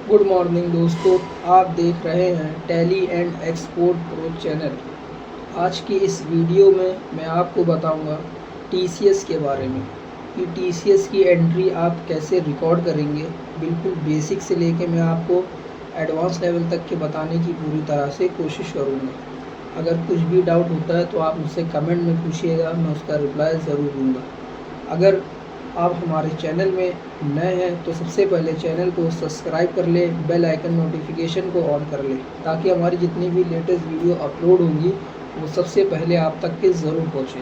Good morning दोस्तों, आप देख रहे हैं tally and export pro channel. आज की इस वीडियो में मैं आपको बताऊंगा टीसीएस के बारे में कि टीसीएस की एंट्री आप कैसे रिकॉर्ड करेंगे। बिल्कुल बेसिक से लेके मैं आपको एडवांस लेवल तक के बताने की पूरी तरह से कोशिश करूंगा। अगर कुछ भी डाउट होता है तो आप मुझसे कमेंट में पूछिएगा, मैं उसका रिप्लाई ज़रूर दूंगा। अगर आप हमारे चैनल में नए हैं तो सबसे पहले चैनल को सब्सक्राइब कर लें, बेल आइकन नोटिफिकेशन को ऑन कर लें ताकि हमारी जितनी भी लेटेस्ट वीडियो अपलोड होंगी वो सबसे पहले आप तक के ज़रूर पहुँचे।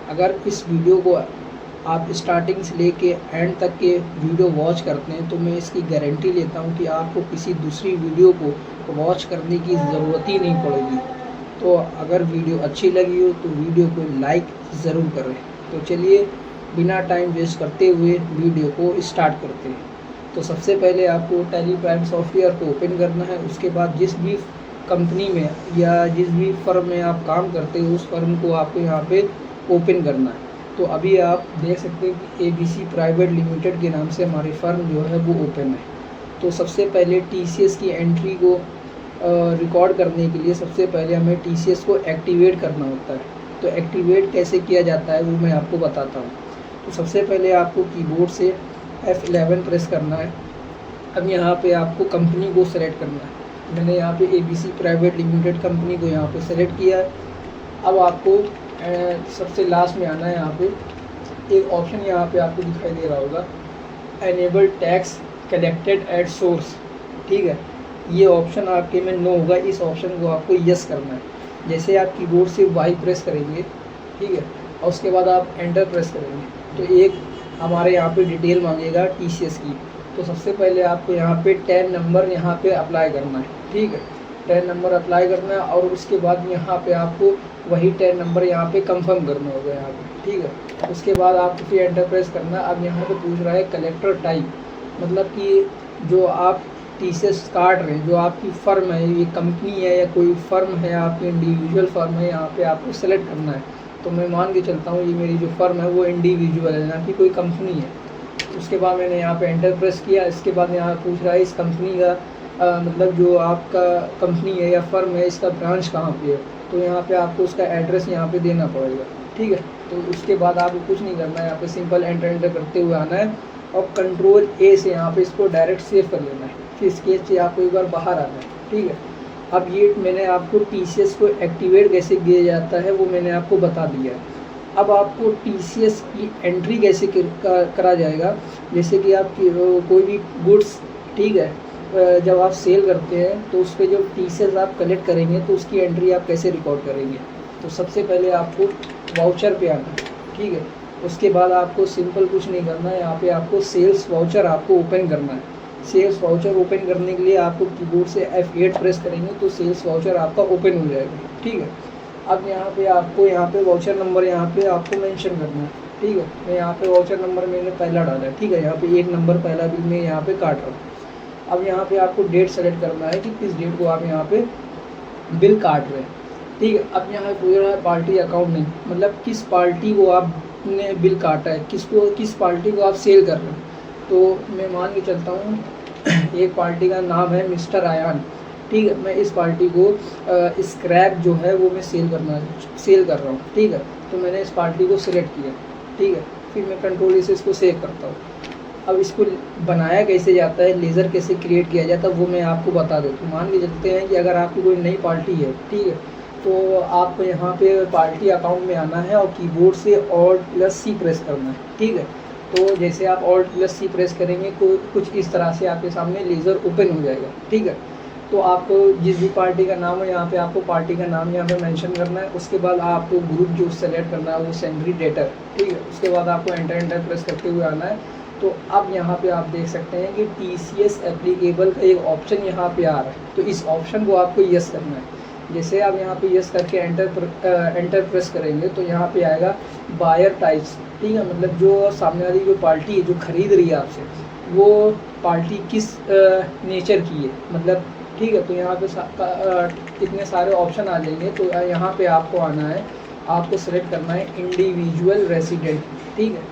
अगर इस वीडियो को आप स्टार्टिंग से लेके एंड तक के वीडियो वॉच करते हैं तो मैं इसकी गारंटी लेता हूं कि आपको किसी दूसरी वीडियो को वॉच करने की ज़रूरत ही नहीं पड़ेगी। तो अगर वीडियो अच्छी लगी हो तो वीडियो को लाइक ज़रूर करें। तो चलिए बिना टाइम वेस्ट करते हुए वीडियो को स्टार्ट करते हैं। तो सबसे पहले आपको टैली प्राइम सॉफ्टवेयर को ओपन करना है। उसके बाद जिस भी कंपनी में या जिस भी फर्म में आप काम करते हो उस फर्म को आपको यहाँ पे ओपन करना है। तो अभी आप देख सकते हैं कि एबीसी प्राइवेट लिमिटेड के नाम से हमारी फर्म जो है वो ओपन है। तो सबसे पहले टीसीएस की एंट्री को रिकॉर्ड करने के लिए सबसे पहले हमें टीसीएस को एक्टिवेट करना होता है। तो एक्टिवेट कैसे किया जाता है वो मैं आपको बताता हूँ। तो सबसे पहले आपको कीबोर्ड से F11 प्रेस करना है। अब यहाँ पे आपको कंपनी को सेलेक्ट करना है। मैंने यहाँ पे एबीसी प्राइवेट लिमिटेड कंपनी को यहाँ पे सेलेक्ट किया है। अब आपको सबसे लास्ट में आना है। यहाँ पे एक ऑप्शन यहाँ पे आपको दिखाई दे रहा होगा, enable tax collected at source. ठीक है, ये ऑप्शन आपके में नो होगा, इस ऑप्शन को आपको यस करना है। जैसे आप कीबोर्ड से वाई प्रेस करेंगे, ठीक है, और उसके बाद आप एंटर प्रेस करेंगे तो एक हमारे यहाँ पे डिटेल मांगेगा टीसीएस की। तो सबसे पहले आपको यहाँ पे 10 नंबर यहाँ पे अप्लाई करना है। ठीक है, 10 नंबर अप्लाई करना है और उसके बाद यहाँ पे आपको वही 10 नंबर यहाँ पे कंफर्म करना होगा यहाँ पे। ठीक है, उसके बाद आपको फिर एंटर प्रेस करना है। अब यहाँ पे पूछ रहा है कलेक्टर टाइप, मतलब कि जो आप टीसीएस काट रहे हैं, जो आपकी फर्म है, ये कंपनी है या कोई फर्म है, आपकी इंडिविजुअल फर्म है, यहाँ पे आपको सेलेक्ट करना है। तो मैं मान के चलता हूँ ये मेरी जो फर्म है वो इंडिविजुअल है, ना कि कोई कंपनी है। उसके बाद मैंने यहाँ पे एंटर प्रेस किया। इसके बाद यहाँ पूछ रहा है इस कंपनी का मतलब जो आपका कंपनी है या फर्म है इसका ब्रांच कहाँ पे है। तो यहाँ पे आपको उसका एड्रेस यहाँ पे देना पड़ेगा। ठीक है, तो उसके बाद आपको कुछ नहीं करना है, यहाँ पे सिंपल एंटर करते हुए आना है और कंट्रोल ए से यहाँ पे इसको डायरेक्ट सेव कर लेना है। फिर स्केच से आपको एक बार बाहर आना है। ठीक है, अब ये मैंने आपको टीसीएस को एक्टिवेट कैसे किया जाता है वो मैंने आपको बता दिया है। अब आपको टीसीएस की एंट्री कैसे करा जाएगा। जैसे कि आप कोई भी गुड्स, ठीक है, जब आप सेल करते हैं तो उस पर जो टीसीएस आप कलेक्ट करेंगे तो उसकी एंट्री आप कैसे रिकॉर्ड करेंगे। तो सबसे पहले आपको वाउचर पे आना है। ठीक है, उसके बाद आपको सिंपल कुछ नहीं करना है, यहाँ पे आपको सेल्स वाउचर आपको ओपन करना है। सेल्स वाउचर ओपन करने के लिए आपको कीबोर्ड से F8 प्रेस करेंगे तो सेल्स वाउचर आपका ओपन हो जाएगा। ठीक है, अब यहाँ पे आपको यहाँ पे वाउचर नंबर यहाँ पे आपको मेंशन करना है। ठीक है, मैं यहाँ पे वाउचर नंबर मैंने पहला डाला है। ठीक है, यहाँ पे 1 नंबर पहला बिल मैं यहाँ पे काट रहा हूँ। अब यहाँ पे आपको डेट सेलेक्ट करना है कि किस डेट को आप यहाँ पे बिल काट रहे हैं। ठीक है, अब यहाँ पूछ रहा है पार्टी अकाउंट नहीं, मतलब किस पार्टी को आपने बिल काटा है, किस पार्टी को आप सेल कर रहे हैं। तो मैं मान के चलता हूँ एक पार्टी का नाम है मिस्टर आयान। ठीक है, मैं इस पार्टी को स्क्रैप जो है वो मैं सेल कर रहा हूँ। ठीक है, तो मैंने इस पार्टी को सिलेक्ट किया। ठीक है, फिर मैं कंट्रोल से इसको सेव करता हूँ। अब इसको बनाया कैसे जाता है, लेज़र कैसे क्रिएट किया जाता है वो मैं आपको बता देता हूँ। मान के चलते हैं कि अगर आपकी कोई नई पार्टी है, ठीक है, तो आपको यहाँ पे पार्टी अकाउंट में आना है और कीबोर्ड से Alt+C प्रेस करना है। ठीक है, तो जैसे आप Alt+C प्रेस करेंगे कुछ इस तरह से आपके सामने लेज़र ओपन हो जाएगा। ठीक है, तो आपको जिस भी पार्टी का नाम है यहाँ पे आपको पार्टी का नाम यहाँ पे मेंशन करना है। उसके बाद आपको ग्रुप जो सेलेक्ट करना है वो सेग्रीगेटर। ठीक है, उसके बाद आपको एंटर प्रेस करते हुए आना है। तो अब यहाँ पे आप देख सकते हैं कि टीसीएस एप्लीकेबल का एक ऑप्शन यहाँ पे आ रहा है, तो इस ऑप्शन को आपको यस करना है। जैसे आप यहाँ पे यस करके एंटर प्रेस करेंगे तो यहाँ पे आएगा बायर टाइप्स। ठीक है, मतलब जो सामने वाली जो पार्टी है जो खरीद रही है आपसे वो पार्टी किस नेचर की है, मतलब। ठीक है, तो यहाँ पे कितने सारे ऑप्शन आ जाएंगे। तो यहाँ पे आपको आना है, आपको सेलेक्ट करना है इंडिविजुअल रेसिडेंट। ठीक है,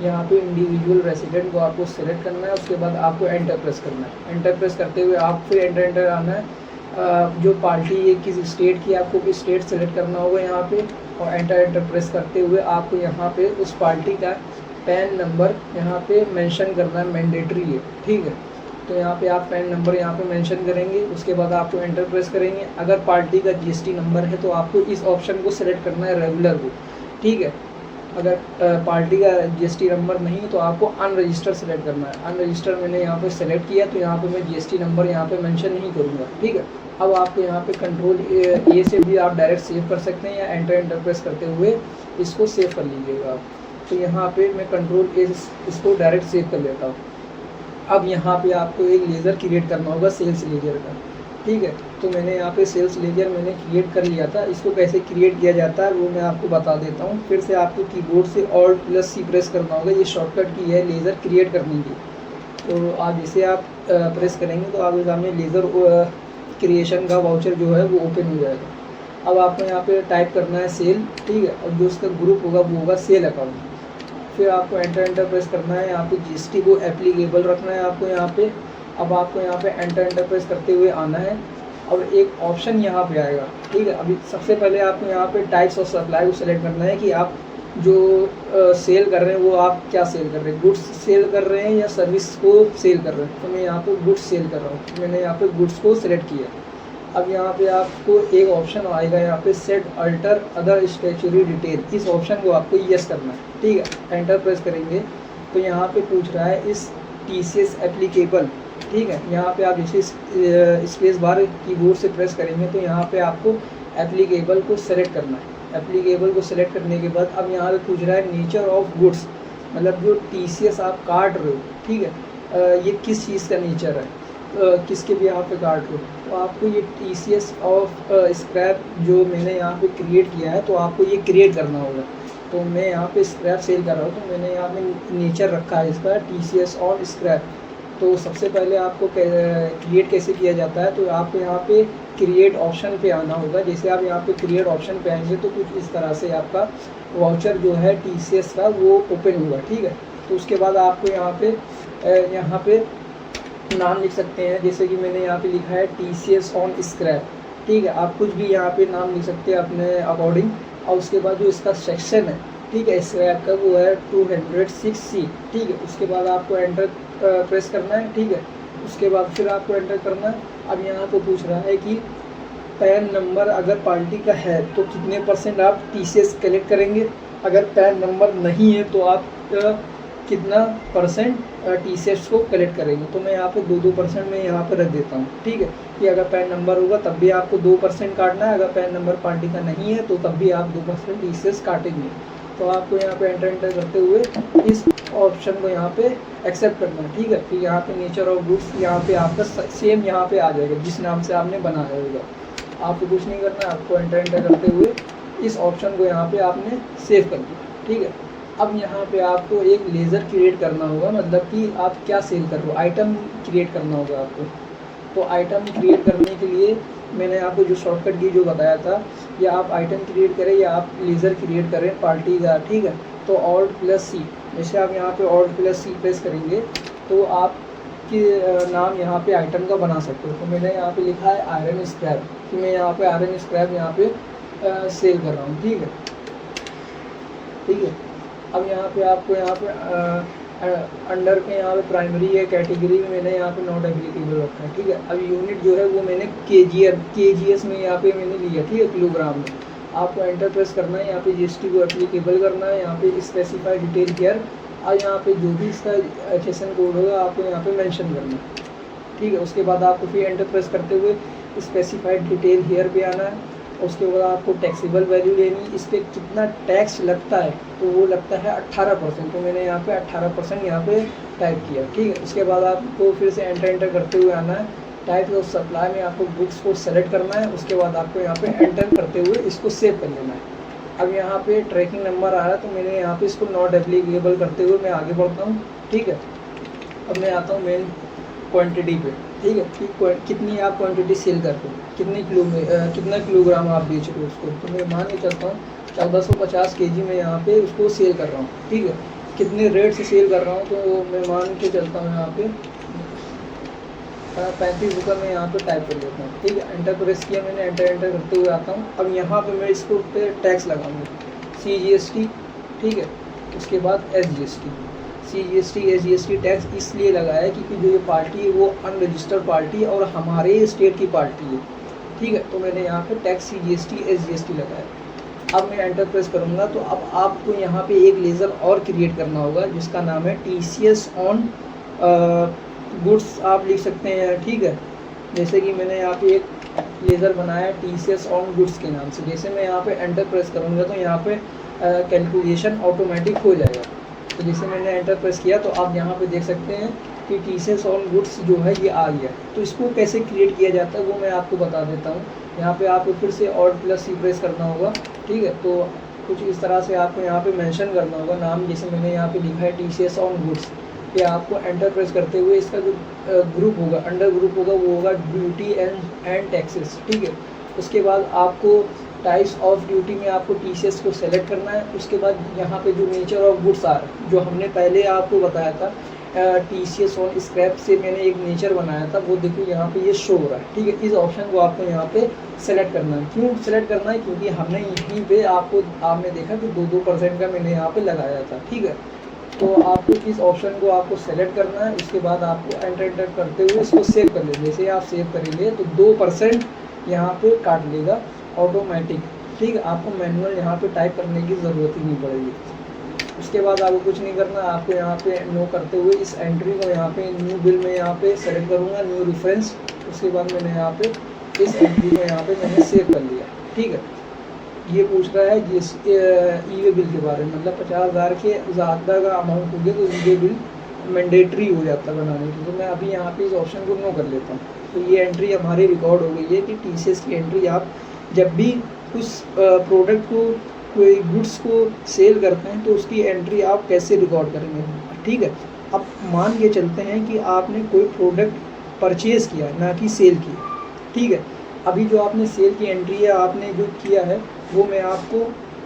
यहाँ पे इंडिविजुअल रेसिडेंट को आपको सेलेक्ट करना है। उसके बाद आपको एंटर प्रेस करना है। एंटर प्रेस करते हुए आप फिर एंटर आना है। जो पार्टी है किस स्टेट की, आपको किस स्टेट सेलेक्ट करना होगा यहाँ पे, और एंटर प्रेस करते हुए आपको यहाँ पे उस पार्टी का पैन नंबर यहाँ पे मेंशन करना है, मैंडेटरी है, ठीक है। तो यहाँ पे आप पैन नंबर यहाँ पे मेंशन करेंगे। उसके बाद आपको एंटर प्रेस करेंगे। अगर पार्टी का जीएसटी नंबर है तो आपको इस ऑप्शन को सेलेक्ट करना है, रेगुलर को, ठीक है। अगर पार्टी का जीएसटी नंबर नहीं है तो आपको अनरजिस्टर सेलेक्ट करना है। अनरजिस्टर मैंने यहाँ पे सेलेक्ट किया, तो यहाँ पे मैं जीएसटी नंबर यहाँ पे मेंशन नहीं करूँगा, ठीक है। अब आपको यहाँ पे कंट्रोल ए से भी आप डायरेक्ट सेव कर सकते हैं, या एंटर प्रेस करते हुए इसको सेव कर लीजिएगा आप। तो यहाँ पे मैं कंट्रोल ए इसको डायरेक्ट सेव कर लेता हूँ। अब यहाँ पे आपको एक लेज़र क्रिएट करना होगा, सेल्स लेजर का, ठीक है। तो मैंने यहाँ पे सेल्स लेजर मैंने क्रिएट कर लिया था। इसको कैसे क्रिएट किया जाता है वो मैं आपको बता देता हूँ। फिर से आपको कीबोर्ड से Alt+C प्रेस करना होगा। ये शॉर्टकट की है लेज़र क्रिएट करने की। तो आप इसे आप प्रेस करेंगे तो आपके सामने लेज़र क्रिएशन का वाउचर जो है वो ओपन हो जाएगा। अब आपको यहाँ पे टाइप करना है सेल, ठीक है, और जो उसका ग्रुप होगा वो होगा सेल अकाउंट। फिर आपको एंटर प्रेस करना है। यहाँ पे जीएसटी को एप्लीकेबल रखना है आपको यहाँ पे। अब आपको यहाँ पे एंटर प्रेस करते हुए आना है। और एक ऑप्शन यहाँ पे आएगा, ठीक है। अभी सबसे पहले आपको यहाँ पे टाइप्स ऑफ सप्लाई को सेलेक्ट करना है कि आप जो सेल कर रहे हैं वो आप क्या सेल कर रहे हैं, गुड्स सेल कर रहे हैं या सर्विस को सेल कर रहे हैं। तो मैं यहाँ पे गुड्स सेल कर रहा हूँ, मैंने यहाँ पे गुड्स को सिलेक्ट किया। अब यहाँ पे आपको एक ऑप्शन आएगा यहाँ पे set alter other statutory detail, इस ऑप्शन को आपको यस करना है, ठीक है। एंटर प्रेस करेंगे तो यहाँ पे पूछ रहा है इस TCS एप्लीकेबल, ठीक है। यहाँ पे आप इसे स्पेस बार कीबोर्ड से प्रेस करेंगे तो यहाँ पे आपको एप्लीकेबल को सेलेक्ट करना है। एप्लीकेबल को सेलेक्ट करने के बाद अब यहाँ पे पूछ रहा है नेचर ऑफ गुड्स, मतलब जो TCS आप काट रहे हो, ठीक है, ये किस चीज़ का नेचर है, किसके भी यहाँ पे काट रहे हो। तो आपको ये TCS ऑफ स्क्रैप जो मैंने यहाँ पे क्रिएट किया है तो आपको ये क्रिएट करना होगा। तो मैं यहाँ पे स्क्रैप सेल कर रहा हूँ तो मैंने यहाँ पे नेचर रखा है इसका TCS ऑन स्क्रैप। तो सबसे पहले आपको क्रिएट कैसे किया जाता है, तो आपको यहाँ पे क्रिएट ऑप्शन पे आना होगा। जैसे आप यहाँ पे क्रिएट ऑप्शन पे आएंगे तो कुछ इस तरह से आपका वाउचर जो है TCS का वो ओपन होगा, ठीक है। तो उसके बाद आपको यहाँ पे नाम लिख सकते हैं, जैसे कि मैंने यहाँ पे लिखा है TCS ऑन स्क्रैप, ठीक है। आप कुछ भी यहाँ पे नाम लिख सकते हैं अपने अकॉर्डिंग। और उसके बाद जो इसका सेक्शन है, ठीक है, स्क्रैप का वो है 206C, ठीक है। उसके बाद आपको एंटर प्रेस करना है, ठीक है। उसके बाद फिर आपको एंटर करना है। अब यहाँ पे पूछ रहा है कि पैन नंबर अगर पार्टी का है तो कितने % आप TCS कलेक्ट करेंगे, अगर पैन नंबर नहीं है तो आप कितना % TCS को कलेक्ट करेंगे। तो मैं यहाँ पे 2% में यहाँ पे रख देता हूँ, ठीक है। कि अगर पैन नंबर होगा तब भी आपको 2% काटना है, अगर पैन नंबर पार्टी का नहीं है तो तब भी आप 2% TCS काटेंगे। तो आपको यहाँ पे एंटर करते हुए इस ऑप्शन को यहाँ पे एक्सेप्ट करना है, ठीक है। फिर यहाँ पे नेचर ऑफ गुड्स यहाँ पे आपका सेम यहाँ पे आ जाएगा जिस नाम से आपने बनाया होगा। आपको कुछ नहीं करना, आपको एंटर करते हुए इस ऑप्शन को यहाँ पे आपने सेव कर दिया, ठीक है। अब यहाँ पे आपको एक लेज़र क्रिएट करना होगा, मतलब कि आप क्या सेल कर रहे हो, आइटम क्रिएट करना होगा आपको। तो आइटम क्रिएट करने के लिए मैंने आपको जो शॉर्टकट की जो बताया था, या आप आइटम क्रिएट करें या आप लेज़र क्रिएट करें पार्टी का, ठीक है। तो Alt+C, जैसे आप यहाँ पे Alt+C प्रेस करेंगे तो आप कि नाम यहाँ पे आइटम का बना सकते हो। तो मैंने यहाँ पे लिखा है आयरन स्क्रैप, कि मैं यहाँ पे आयरन स्क्रैप यहाँ पे सेल कर रहा हूँ, ठीक है, ठीक है। अब यहाँ पे आपको यहाँ पे अंडर के यहाँ पे प्राइमरी है कैटेगरी में मैंने यहाँ पे नॉट एप्लीकेबल रखा है, ठीक है। अब यूनिट जो है वो मैंने KGS में यहाँ पे मैंने लिया, ठीक है, किलोग्राम में। आपको एंटर प्रेस करना है, यहाँ पे GST को एप्लीकेबल करना है, यहाँ पे स्पेसिफाई डिटेल हियर, और यहाँ पे जो भी इसका HSN कोड होगा आपको यहाँ पे मेंशन करना है, ठीक है। उसके बाद आपको फिर एंटर प्रेस करते हुए स्पेसिफाइड डिटेल हियर पे आना है। उसके बाद आपको टैक्सेबल वैल्यू लेनी, इस पर कितना टैक्स लगता है, तो वो लगता है 18%। तो मैंने यहाँ पे 18% यहाँ पे टाइप किया, ठीक है। उसके बाद आपको फिर से एंटर करते हुए आना है। टाइप ऑफ सप्लाई में आपको बुक्स को सेलेक्ट करना है। उसके बाद आपको यहाँ पे एंटर करते हुए इसको सेव कर लेना है। अब यहाँ पे ट्रैकिंग नंबर आ रहा है तो मैंने यहाँ पे इसको नॉट एप्लीकेबल करते हुए मैं आगे बढ़ता हूँ, ठीक है। अब मैं आता हूँ मेन क्वांटिटी पे, ठीक है, कि कितनी आप क्वांटिटी सेल करते हो, कितना किलोग्राम आप बेच रहे हो उसको। तो मैं मान के चलता हूँ 1450 kg में यहाँ पे उसको सेल कर रहा हूँ, ठीक है। कितने रेट से सेल कर रहा हूँ, तो मैं मान के चलता हूँ यहाँ पे 35 रुपये में यहाँ पे टाइप कर लेता हूँ। ठीक है, एंटर प्रेस किया मैंने, एंटर करते हुए आता हूँ। अब यहाँ पे मैं इसको पे टैक्स लगाऊंगा CGST। ठीक है, उसके बाद SGST। CGST SGST टैक्स इसलिए लगाया है क्योंकि जो ये पार्टी है वो अनरजिस्टर्ड पार्टी है और हमारे स्टेट की पार्टी है। ठीक है, तो मैंने यहाँ पे टैक्स CGST SGST लगाया। अब मैं एंटर प्रेस करूँगा तो अब आपको यहाँ पे एक लेज़र और क्रिएट करना होगा जिसका नाम है TCS ऑन गुड्स, आप लिख सकते हैं। ठीक है, जैसे कि मैंने यहाँ पे एक लेज़र बनाया TCS ऑन गुड्स के नाम से। जैसे मैं यहाँ पे एंटर प्रेस करूँगा तो यहाँ पे कैलकुलेशन ऑटोमेटिक हो जाएगा। तो जैसे मैंने एंटर प्रेस किया तो आप यहाँ पे देख सकते हैं कि TCS ऑन गुड्स जो है ये आ गया। तो इसको कैसे क्रिएट किया जाता है वो मैं आपको बता देता हूँ। यहाँ पे आपको फिर से Alt+C प्रेस करना होगा। ठीक है, तो कुछ इस तरह से आपको यहाँ पे मेंशन करना होगा नाम, जैसे मैंने यहाँ पे लिखा है TCS ऑन गुड्स। कि आपको एंटर प्रेस करते हुए इसका जो ग्रुप होगा, अंडर ग्रुप होगा, वो होगा ड्यूटी एंड टैक्सेस। ठीक है, उसके बाद आपको टाइप्स ऑफ ड्यूटी में आपको TCS को सेलेक्ट करना है। उसके बाद यहाँ पे जो नेचर ऑफ गुड्स आ रहा है, जो हमने पहले आपको बताया था TCS ऑन स्क्रैप से मैंने एक नेचर बनाया था, वो देखो यहाँ पे ये शो हो रहा है। ठीक है, इस ऑप्शन को आपको यहाँ पे सेलेक्ट करना है। क्यों सेलेक्ट करना है? क्योंकि हमने यहीं पे आपने देखा कि 2% का मैंने यहाँ पे लगाया था। ठीक है, तो आपको इस ऑप्शन को आपको सेलेक्ट करना है। उसके बाद आपको एंटर करते हुए इसको सेव कर लेंगे। जैसे आप सेव करेंगे तो 2% यहाँ पे काट लेगा ऑटोमेटिक। ठीक है, आपको मैनुअल यहाँ पे टाइप करने की ज़रूरत ही नहीं पड़ेगी। उसके बाद आपको कुछ नहीं करना, आपको यहाँ पे नो करते हुए इस एंट्री को यहाँ पे न्यू बिल में यहाँ पे सेलेक्ट करूँगा, न्यू रेफरेंस। उसके बाद मैंने यहाँ पे इस एंट्री को यहाँ पे मैंने सेव कर लिया। ठीक है, ये पूछ रहा है ई-वे बिल के बारे में, मतलब 50,000 के ज़्यादा का अमाउंट हो गया तो ई-वे बिल मैंडेटरी हो जाता है बनाने की। तो मैं अभी यहाँ पे इस ऑप्शन को नो कर लेता हूँ। तो ये एंट्री हमारी रिकॉर्ड हो गई है कि TCS की एंट्री आप जब भी उस प्रोडक्ट को, कोई गुड्स को सेल करते हैं तो उसकी एंट्री आप कैसे रिकॉर्ड करेंगे। ठीक है, अब मान के चलते हैं कि आपने कोई प्रोडक्ट परचेज़ किया ना कि सेल किया। ठीक है, अभी जो आपने सेल की एंट्री है आपने जो किया है वो मैं आपको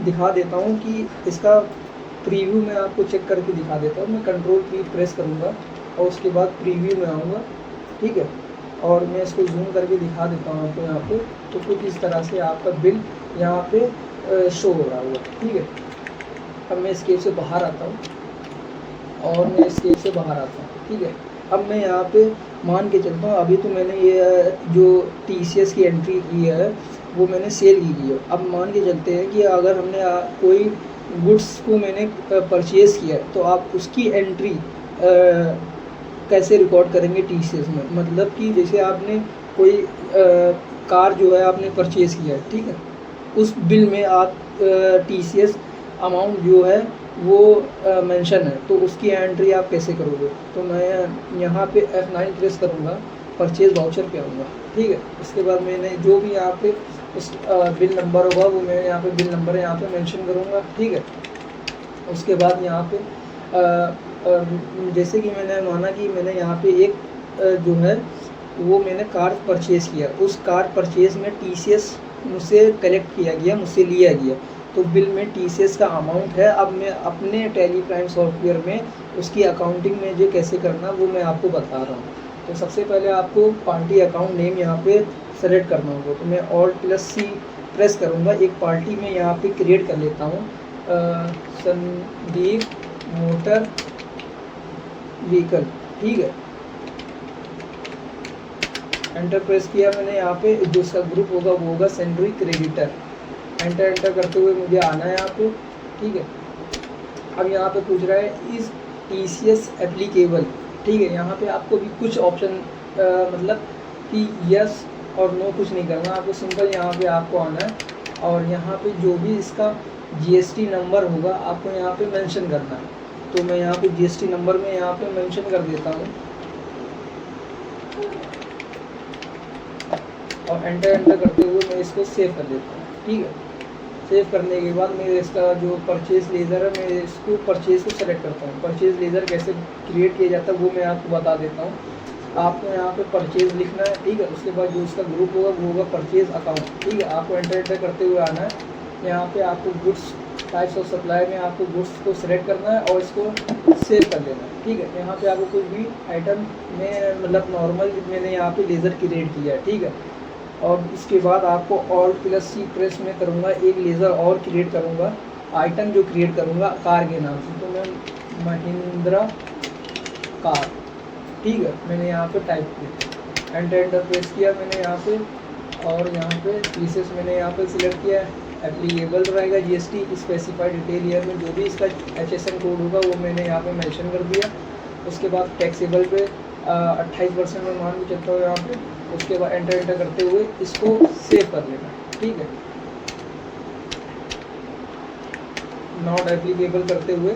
दिखा देता हूँ कि इसका प्रीव्यू मैं आपको चेक करके दिखा देता हूँ। मैं कंट्रोल की प्रेस करूँगा और उसके बाद प्रीव्यू में आऊँगा। ठीक है, और मैं इसको जूम करके दिखा देता हूँ आपको यहाँ पे। तो कुछ इस तरह से आपका बिल यहाँ पे शो हो रहा होगा। ठीक है, अब मैं स्केप से बाहर आता हूँ और मैं स्केप से बाहर आता हूँ। ठीक है, अब मैं यहाँ पे मान के चलता हूँ, अभी तो मैंने ये जो TCS की एंट्री की है वो मैंने सेल की है। अब मान के चलते हैं कि अगर हमने कोई गुड्स को मैंने परचेज़ किया है तो आप उसकी एंट्री कैसे रिकॉर्ड करेंगे TCS में। मतलब कि जैसे आपने कोई कार जो है आपने परचेज़ किया है। ठीक है, उस बिल में आप TCS अमाउंट जो है वो मेंशन है, तो उसकी एंट्री आप कैसे करोगे। तो मैं यहाँ पे F9 प्रेस करूँगा, परचेज वाउचर पे आऊँगा। ठीक है, उसके बाद मैंने जो भी यहाँ पे उस बिल नंबर होगा वो मैं यहाँ पे बिल नंबर यहाँ पे मेंशन करूँगा। ठीक है, उसके बाद यहाँ पे जैसे कि मैंने माना कि मैंने यहाँ पे एक जो है वो मैंने कार परचेज़ किया, उस कार परचेज़ में TCS मुझसे कलेक्ट किया गया, मुझसे लिया गया, तो बिल में TCS का अमाउंट है। अब मैं अपने टैली प्राइम सॉफ्टवेयर में उसकी अकाउंटिंग में जो कैसे करना वो मैं आपको बता रहा हूँ। तो सबसे पहले आपको पार्टी अकाउंट नेम यहाँ पे सेलेक्ट करना होगा। तो मैं Alt+C प्रेस करूँगा, एक पार्टी में यहाँ पे क्रिएट कर लेता हूँ, संदीप मोटर व्हीकल। ठीक है, एंटर प्रेस किया मैंने। यहाँ पे जो उसका ग्रुप होगा वो होगा सेंट्री क्रेडिटर। एंटर करते हुए मुझे आना है यहाँ पे। ठीक है, अब यहाँ पे पूछ रहा है इस TCS एप्लीकेबल। ठीक है, यहाँ पे आपको भी कुछ ऑप्शन मतलब कि यस और नो कुछ नहीं करना, आपको सिंपल यहाँ पे आपको आना है और यहाँ पे जो भी इसका GST नंबर होगा आपको यहाँ पे मेंशन करना है। तो मैं यहाँ पे GST नंबर में यहाँ पे मेंशन कर देता हूँ और एंटर करते हुए मैं इसको सेव कर देता हूँ। ठीक है, सेव करने के बाद मैं इसका जो परचेज़ लेज़र है मैं इसको परचेज़ को सेलेक्ट करता हूँ। परचेज़ लेज़र कैसे क्रिएट किया जाता है वो मैं आपको बता देता हूँ। आपको यहाँ पे परचेज़ लिखना है। ठीक है, उसके बाद जो उसका ग्रुप होगा वो होगा परचेज़ अकाउंट। ठीक है, आपको एंटर करते हुए आना है। यहाँ पे आपको गुड्स टाइप्स ऑफ सप्लाई में आपको गुड्स को सिलेक्ट करना है और इसको सेव कर लेना है। ठीक है, यहाँ पे आपको कुछ भी आइटम में मतलब नॉर्मल मैंने यहाँ पे लेज़र क्रिएट किया है। ठीक है, और इसके बाद आपको Alt+C प्रेस में करूँगा, एक लेज़र और क्रिएट करूँगा, आइटम जो क्रिएट करूँगा कार के नाम से। तो मैं महिंद्रा कार, ठीक है, मैंने यहाँ पे टाइप किया, एंटर प्रेस किया मैंने यहाँ पे, और यहाँ पे पीसेस मैंने यहाँ पे सिलेक्ट किया है। एप्लीकेबल रहेगा GST स्पेसिफाइड डिटेल ईयर में, जो भी इसका HSN कोड होगा वो मैंने यहाँ पे मेंशन कर दिया। उसके बाद टैक्सेबल पे 28% में मान के चलता हूँ यहाँ पे। उसके बाद एंटर करते हुए इसको सेव कर लेना। ठीक है, नॉट एप्लीकेबल करते हुए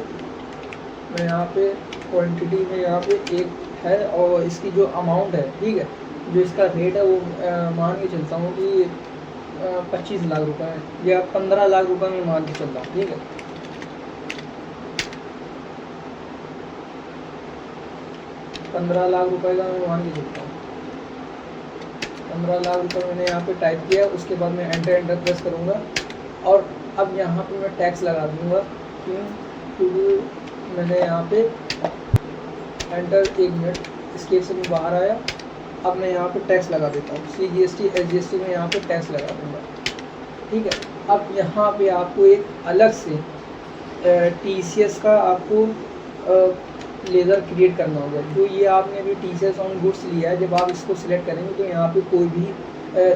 मैं यहाँ पे क्वांटिटी में यहाँ पे एक है, और इसकी जो अमाउंट है, ठीक है, जो इसका रेट है वो मान के चलता हूँ कि 25 लाख रुपए है, या 15 लाख रुपए में मान के चलता हूँ। ठीक है, 15 लाख रुपए का मैं मान के चलता हूँ। 15 लाख रुपए मैंने यहाँ पे टाइप किया। उसके बाद मैं एंटर प्रेस करूँगा, और अब यहाँ पे मैं टैक्स लगा दूँगा। क्योंकि मैंने यहाँ पे एंटर, 1 मिनट, स्केप से मैं बाहर आया। अब मैं यहाँ पे टैक्स लगा देता हूँ, CGST SGST में यहाँ पे टैक्स लगा दूँगा। ठीक है, अब यहाँ पे आपको एक अलग से TCS का आपको लेज़र क्रिएट करना होगा। जो ये आपने अभी TCS ऑन गुड्स लिया है, जब आप इसको सिलेक्ट करेंगे तो यहाँ पे कोई भी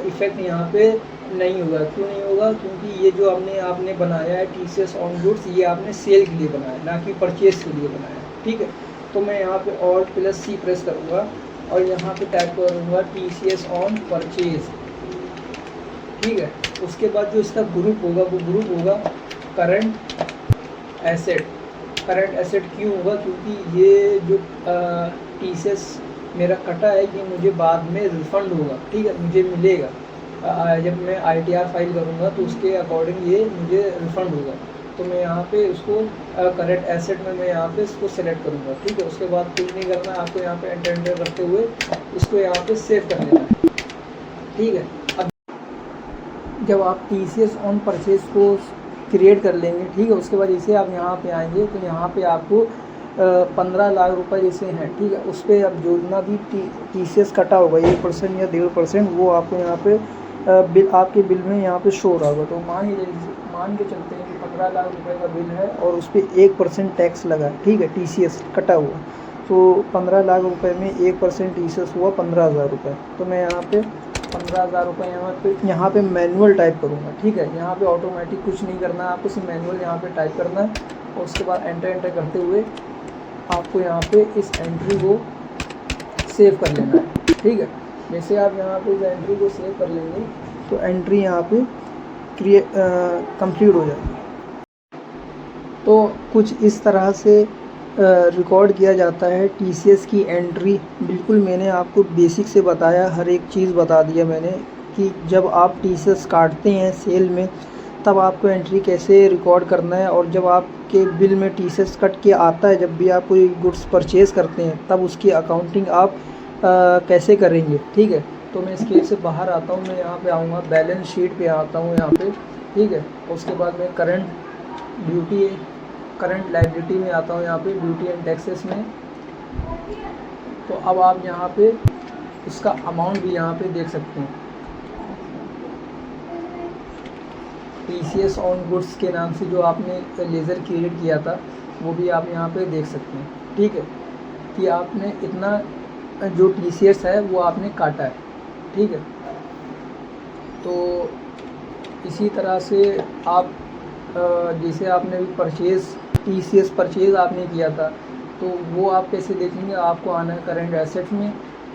इफ़ेक्ट यहाँ पे नहीं होगा। क्यों नहीं होगा? क्योंकि ये जो आपने बनाया है TCS ऑन गुड्स, ये आपने सेल के लिए बनाया है, ना कि परचेज़ के लिए बनाया है। ठीक है, तो मैं यहाँ पे Alt+C प्रेस करूँगा और यहाँ पे टाइप करूँगा TCS ऑन परचेज़। ठीक है, उसके बाद जो इसका ग्रुप होगा वो ग्रुप होगा करंट एसेट। करंट एसेट क्यों होगा? क्योंकि ये जो TCS मेरा कटा है, ये मुझे बाद में रिफ़ंड होगा। ठीक है, मुझे मिलेगा जब मैं ITR फाइल करूँगा, तो उसके अकॉर्डिंग ये मुझे रिफ़ंड होगा। तो मैं यहाँ पे उसको करंट एसेट में मैं यहाँ पे इसको सेलेक्ट करूँगा। ठीक है, उसके बाद कुछ नहीं करना है आपको, यहाँ पे एंटर करते हुए इसको यहाँ पे सेव कर लेना है। ठीक है, अब जब आप TCS ऑन परचेज को क्रिएट कर लेंगे, ठीक है, उसके बाद इसे आप यहाँ पे आएंगे तो यहाँ पे आपको 15 लाख रुपए जैसे हैं, ठीक है, उस पर अब जितना भी TCS कटा होगा 1% या 1.5%, वो आपको यहाँ पे बिल, आपके बिल में यहाँ पे शो रहा होगा। तो मान के चलते हैं कि 15 लाख रुपए का बिल है और उस पर 1% टैक्स लगा है। ठीक है, TCS कटा हुआ, तो 15 लाख रुपए में 1% TCS हुआ 15,000 रुपये। तो मैं यहाँ पे 15,000 रुपये यहाँ पे मैनुअल टाइप करूँगा। ठीक है, यहाँ पे ऑटोमेटिक कुछ नहीं करना है आपको, सिर्फ मैनुअल यहाँ पे टाइप करना है। और उसके बाद एंटर करते हुए आपको यहाँ पे इस एंट्री को सेव कर लेना है। ठीक है, जैसे आप यहाँ पे इस एंट्री को सेव कर लेंगे तो एंट्री यहाँ पे कंप्लीट हो जाएगी। तो कुछ इस तरह से रिकॉर्ड किया जाता है TCS की एंट्री। बिल्कुल मैंने आपको बेसिक से बताया, हर एक चीज़ बता दिया मैंने कि जब आप TCS काटते हैं सेल में तब आपको एंट्री कैसे रिकॉर्ड करना है, और जब आपके बिल में TCS कट के आता है, जब भी आप कोई गुड्स परचेज़ करते हैं तब उसकी अकाउंटिंग आप कैसे करेंगे। ठीक है, तो मैं इसके से बाहर आता हूँ, मैं यहाँ पे आऊँगा, बैलेंस शीट पे आता हूँ यहाँ पे। ठीक है, उसके बाद मैं करंट लायबिलिटी में आता हूँ, यहाँ पे ड्यूटी एंड टैक्सेस में। तो अब आप यहाँ पे इसका अमाउंट भी यहाँ पे देख सकते हैं, TCS ऑन गुड्स के नाम से जो आपने लेज़र क्रिएट किया था वो भी आप यहाँ पे देख सकते हैं। ठीक है, कि आपने इतना जो TCS है वो आपने काटा है। ठीक है, तो इसी तरह से आप जैसे आपने भी TCS परचेज़ आपने किया था, तो वो आप कैसे देखेंगे? आपको आना है करंट एसेट्स में,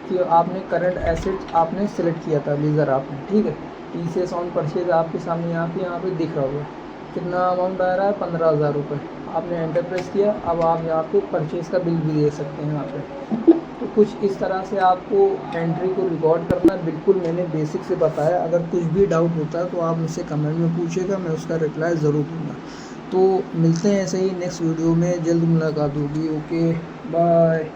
कि आपने करंट एसेट्स आपने सेलेक्ट किया था लेज़र आपने। ठीक है, TCS ऑन परचेज़ आपके सामने यहाँ पे दिख रहा होगा, कितना अमाउंट आ रहा है, 15,000 रुपये। आपने एंटर प्रेस किया, अब आप यहाँ पे परचेज़ का बिल भी दे सकते हैं यहाँ पे। तो कुछ इस तरह से आपको एंट्री को रिकॉर्ड करना, बिल्कुल मैंने बेसिक से बताया। अगर कुछ भी डाउट होता है तो आप मुझसे कमेंट में पूछिएगा, मैं उसका रिप्लाई ज़रूर दूँगा। तो मिलते हैं ऐसे ही नेक्स्ट वीडियो में, जल्द मुलाकात होगी। Okay, bye.